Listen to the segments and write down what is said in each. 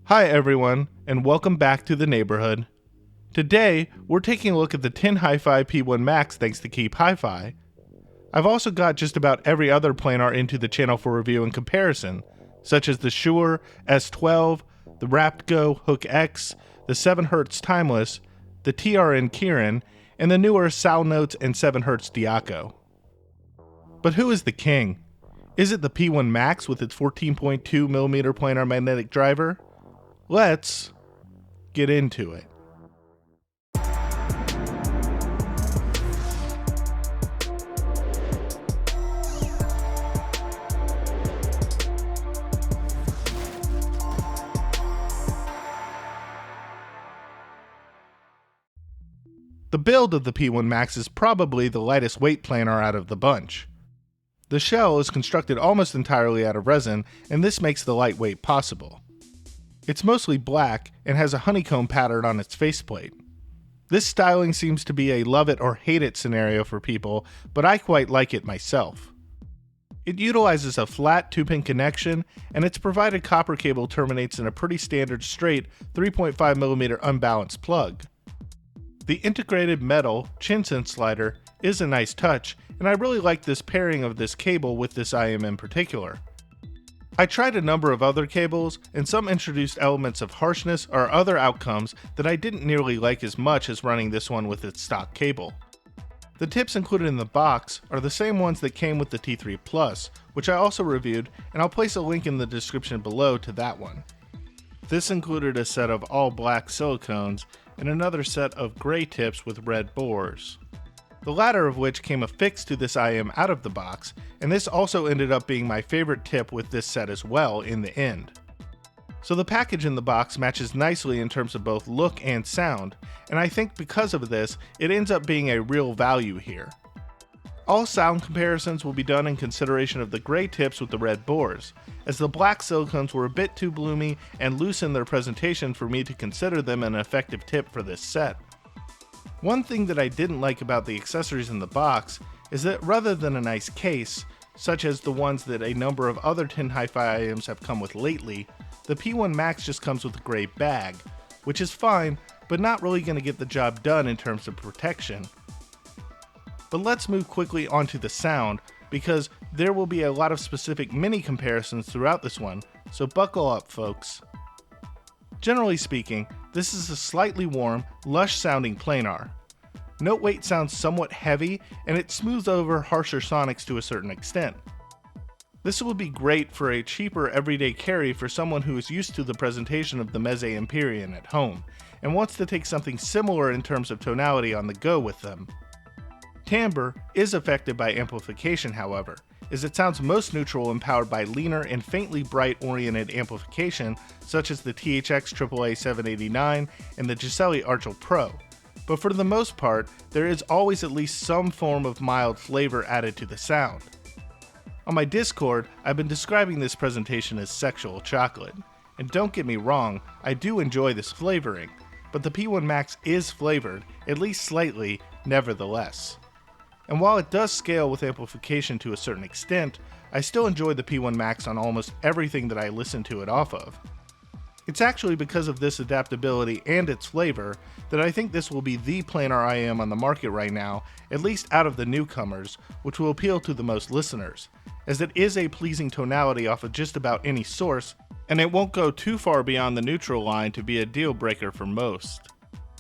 Hi everyone, and welcome back to the neighborhood. Today, we're taking a look at the TinHiFi P1 Max thanks to KeepHiFi. I've also got just about every other planar into the channel for review and comparison, such as the Shure S12, the RaptGo Hook X, the 7Hz Timeless, the TRN Kirin, and the newer SoundNotes and 7Hz Diaco. But who is the king? Is it the P1 Max with its 14.2mm planar magnetic driver? Let's get into it. The build of the P1 Max is probably the lightest weight planar out of the bunch. The shell is constructed almost entirely out of resin, and this makes the lightweight possible. It's mostly black and has a honeycomb pattern on its faceplate. This styling seems to be a love it or hate it scenario for people, but I quite like it myself. It utilizes a flat 2-pin connection, and its provided copper cable terminates in a pretty standard straight 3.5mm unbalanced plug. The integrated metal chin sense slider is a nice touch, and I really like this pairing of this cable with this IM in particular. I tried a number of other cables, and some introduced elements of harshness or other outcomes that I didn't nearly like as much as running this one with its stock cable. The tips included in the box are the same ones that came with the T3 Plus, which I also reviewed, and I'll place a link in the description below to that one. This included a set of all black silicones and another set of gray tips with red bores. The latter of which came affixed to this IM out of the box, and this also ended up being my favorite tip with this set as well in the end. So the package in the box matches nicely in terms of both look and sound, and I think because of this, it ends up being a real value here. All sound comparisons will be done in consideration of the gray tips with the red bores, as the black silicones were a bit too bloomy and loose in their presentation for me to consider them an effective tip for this set. One thing that I didn't like about the accessories in the box is that rather than a nice case, such as the ones that a number of other TinHiFi items have come with lately, the P1 Max just comes with a gray bag, which is fine, but not really going to get the job done in terms of protection. But let's move quickly onto the sound, because there will be a lot of specific mini comparisons throughout this one, so buckle up folks. Generally speaking, this is a slightly warm, lush sounding planar. Note weight sounds somewhat heavy, and it smooths over harsher sonics to a certain extent. This will be great for a cheaper everyday carry for someone who is used to the presentation of the Meze Empyrean at home, and wants to take something similar in terms of tonality on the go with them. Timbre is affected by amplification however, as it sounds most neutral and powered by leaner and faintly bright oriented amplification such as the THX AAA 789 and the Giselli Archel Pro, but for the most part there is always at least some form of mild flavor added to the sound. On my Discord, I've been describing this presentation as sexual chocolate, and don't get me wrong, I do enjoy this flavoring, but the P1 Max is flavored, at least slightly, nevertheless. And while it does scale with amplification to a certain extent, I still enjoy the P1 Max on almost everything that I listen to it off of. It's actually because of this adaptability and its flavor that I think this will be the planar IM on the market right now, at least out of the newcomers, which will appeal to the most listeners, as it is a pleasing tonality off of just about any source, and it won't go too far beyond the neutral line to be a deal breaker for most.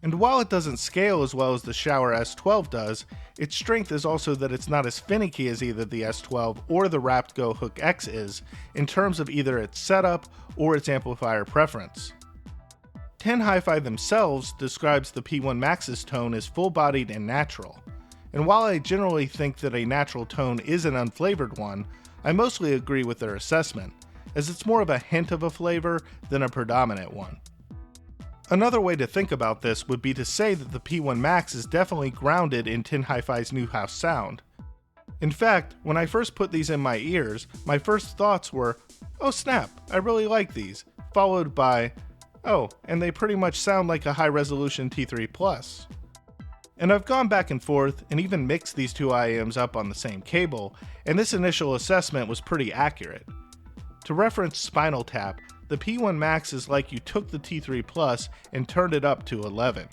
And while it doesn't scale as well as the Shure S12 does, its strength is also that it's not as finicky as either the S12 or the RaptGo Hook X is in terms of either its setup or its amplifier preference. TinHiFi themselves describes the P1 Max's tone as full-bodied and natural, and while I generally think that a natural tone is an unflavored one, I mostly agree with their assessment, as it's more of a hint of a flavor than a predominant one. Another way to think about this would be to say that the P1 Max is definitely grounded in TinHiFi's new house sound. In fact, when I first put these in my ears, my first thoughts were, oh snap, I really like these, followed by, oh, and they pretty much sound like a high-resolution T3 Plus. And I've gone back and forth and even mixed these two IMs up on the same cable, and this initial assessment was pretty accurate. To reference Spinal Tap, the P1 Max is like you took the T3 Plus and turned it up to 11.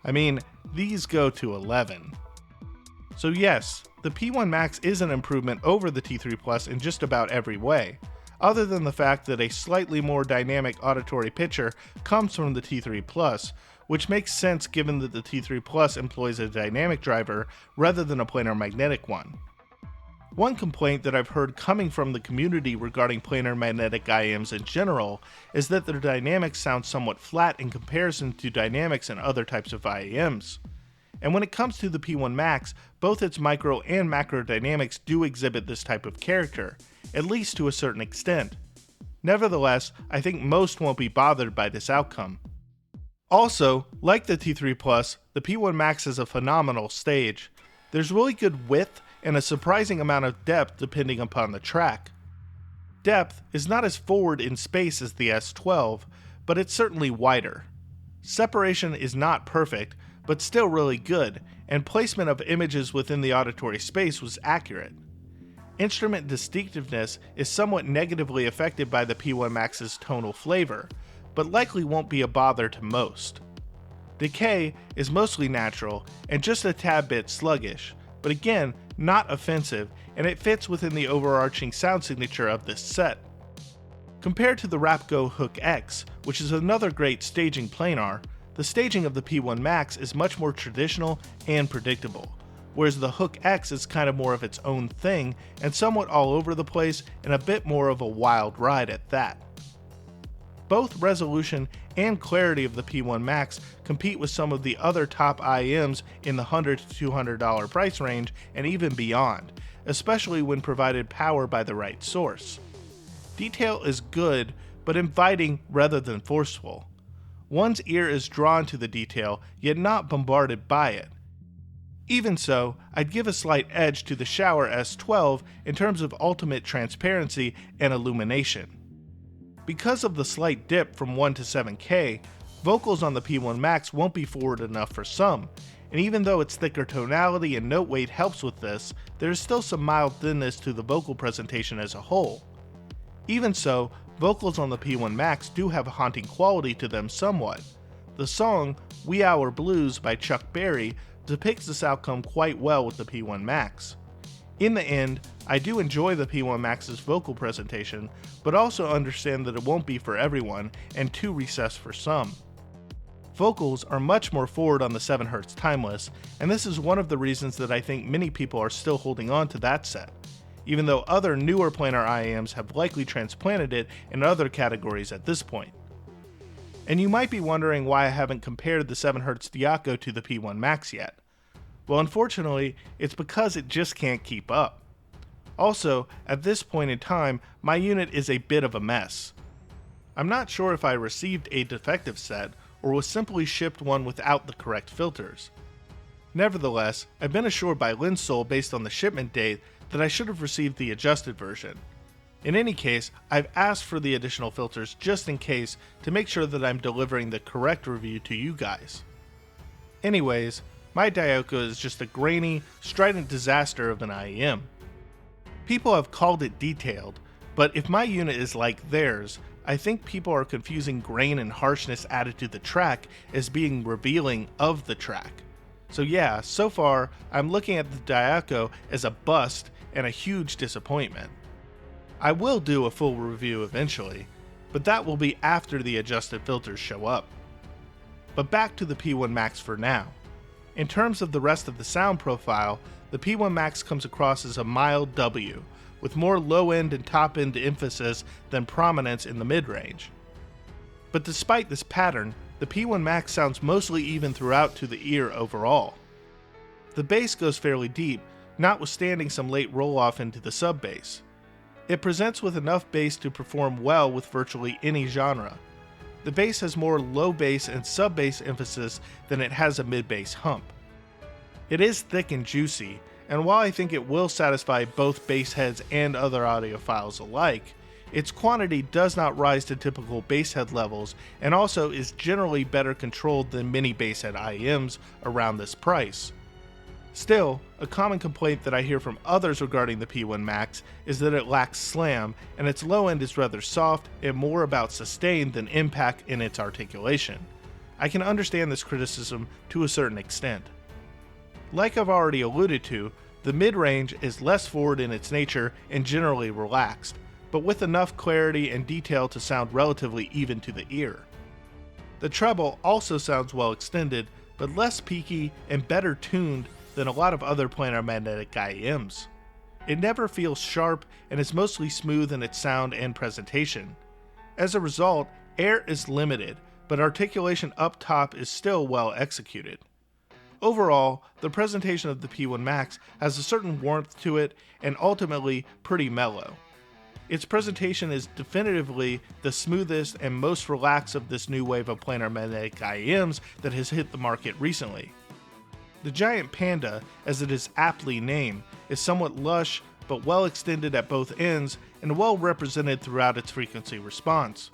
I mean, these go to 11. So yes, the P1 Max is an improvement over the T3 Plus in just about every way, other than the fact that a slightly more dynamic auditory picture comes from the T3 Plus, which makes sense given that the T3 Plus employs a dynamic driver rather than a planar magnetic one. One complaint that I've heard coming from the community regarding planar magnetic IMs in general is that their dynamics sound somewhat flat in comparison to dynamics in other types of IMs. And when it comes to the P1 Max, both its micro and macro dynamics do exhibit this type of character, at least to a certain extent. Nevertheless, I think most won't be bothered by this outcome. Also, like the T3 Plus, the P1 Max is a phenomenal stage. There's really good width and a surprising amount of depth depending upon the track. Depth is not as forward in space as the S12, but it's certainly wider. Separation is not perfect, but still really good, and placement of images within the auditory space was accurate. Instrument distinctiveness is somewhat negatively affected by the P1 Max's tonal flavor, but likely won't be a bother to most. Decay is mostly natural and just a tad bit sluggish, but again, not offensive, and it fits within the overarching sound signature of this set. Compared to the Rapco Hook X, which is another great staging planar, the staging of the P1 Max is much more traditional and predictable, whereas the Hook X is kind of more of its own thing and somewhat all over the place and a bit more of a wild ride at that. Both resolution and clarity of the P1 Max compete with some of the other top IMs in the $100 to $200 price range and even beyond, especially when provided power by the right source. Detail is good, but inviting rather than forceful. One's ear is drawn to the detail, yet not bombarded by it. Even so, I'd give a slight edge to the Shure S12 in terms of ultimate transparency and illumination. Because of the slight dip from 1 to 7K, vocals on the P1 Max won't be forward enough for some, and even though its thicker tonality and note weight helps with this, there is still some mild thinness to the vocal presentation as a whole. Even so, vocals on the P1 Max do have a haunting quality to them somewhat. The song Wee Hour Blues by Chuck Berry depicts this outcome quite well with the P1 Max. In the end, I do enjoy the P1 Max's vocal presentation, but also understand that it won't be for everyone and too recessed for some. Vocals are much more forward on the 7Hz Timeless, and this is one of the reasons that I think many people are still holding on to that set, even though other newer planar IAMs have likely transplanted it in other categories at this point. And you might be wondering why I haven't compared the 7Hz Diaco to the P1 Max yet. Well, unfortunately, it's because it just can't keep up. Also, at this point in time, my unit is a bit of a mess. I'm not sure if I received a defective set or was simply shipped one without the correct filters. Nevertheless, I've been assured by Linsole based on the shipment date that I should have received the adjusted version. In any case, I've asked for the additional filters just in case to make sure that I'm delivering the correct review to you guys. Anyways, my Diaco is just a grainy, strident disaster of an IEM. People have called it detailed, but if my unit is like theirs, I think people are confusing grain and harshness added to the track as being revealing of the track. So yeah, so far, I'm looking at the Diaco as a bust and a huge disappointment. I will do a full review eventually, but that will be after the adjusted filters show up. But back to the P1 Max for now. In terms of the rest of the sound profile, the P1 Max comes across as a mild W, with more low-end and top-end emphasis than prominence in the mid-range. But despite this pattern, the P1 Max sounds mostly even throughout to the ear overall. The bass goes fairly deep, notwithstanding some late roll-off into the sub-bass. It presents with enough bass to perform well with virtually any genre. The bass has more low bass and sub-bass emphasis than it has a mid-bass hump. It is thick and juicy, and while I think it will satisfy both bass heads and other audiophiles alike, its quantity does not rise to typical bass head levels and also is generally better controlled than many bass head IEMs around this price. Still, a common complaint that I hear from others regarding the P1 Max is that it lacks slam, and its low end is rather soft and more about sustain than impact in its articulation. I can understand this criticism to a certain extent. Like I've already alluded to, the mid-range is less forward in its nature and generally relaxed, but with enough clarity and detail to sound relatively even to the ear. The treble also sounds well extended, but less peaky and better tuned than a lot of other planar magnetic IEMs. It never feels sharp and is mostly smooth in its sound and presentation. As a result, air is limited, but articulation up top is still well executed. Overall, the presentation of the P1 Max has a certain warmth to it and ultimately pretty mellow. Its presentation is definitively the smoothest and most relaxed of this new wave of planar magnetic IEMs that has hit the market recently. The Giant Panda, as it is aptly named, is somewhat lush but well extended at both ends and well represented throughout its frequency response.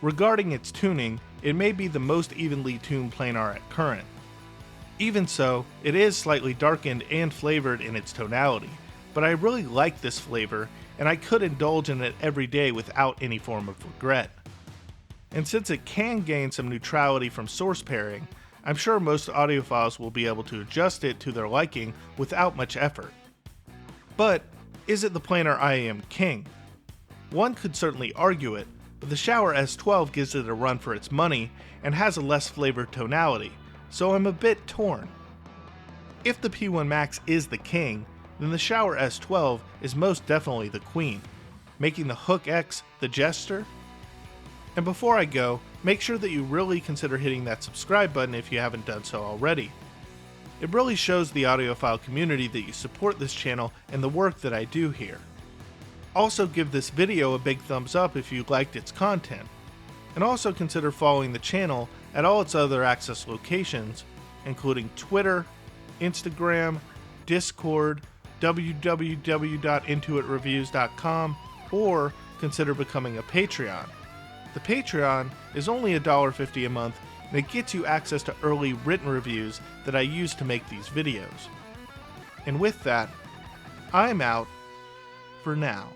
Regarding its tuning, it may be the most evenly tuned planar at current. Even so, it is slightly darkened and flavored in its tonality, but I really like this flavor and I could indulge in it every day without any form of regret. And since it can gain some neutrality from source pairing, I'm sure most audiophiles will be able to adjust it to their liking without much effort. But is it the planar IEM king? One could certainly argue it, but the Shure S12 gives it a run for its money and has a less flavored tonality, so I'm a bit torn. If the P1 Max is the king, then the Shure S12 is most definitely the queen, making the Hook X the jester. And before I go, make sure that you really consider hitting that subscribe button if you haven't done so already. It really shows the audiophile community that you support this channel and the work that I do here. Also give this video a big thumbs up if you liked its content, and also consider following the channel at all its other access locations, including Twitter, Instagram, Discord, www.InToItReviews.com, or consider becoming a Patreon. The Patreon is only $1.50 a month, and it gets you access to early written reviews that I use to make these videos. And with that, I'm out for now.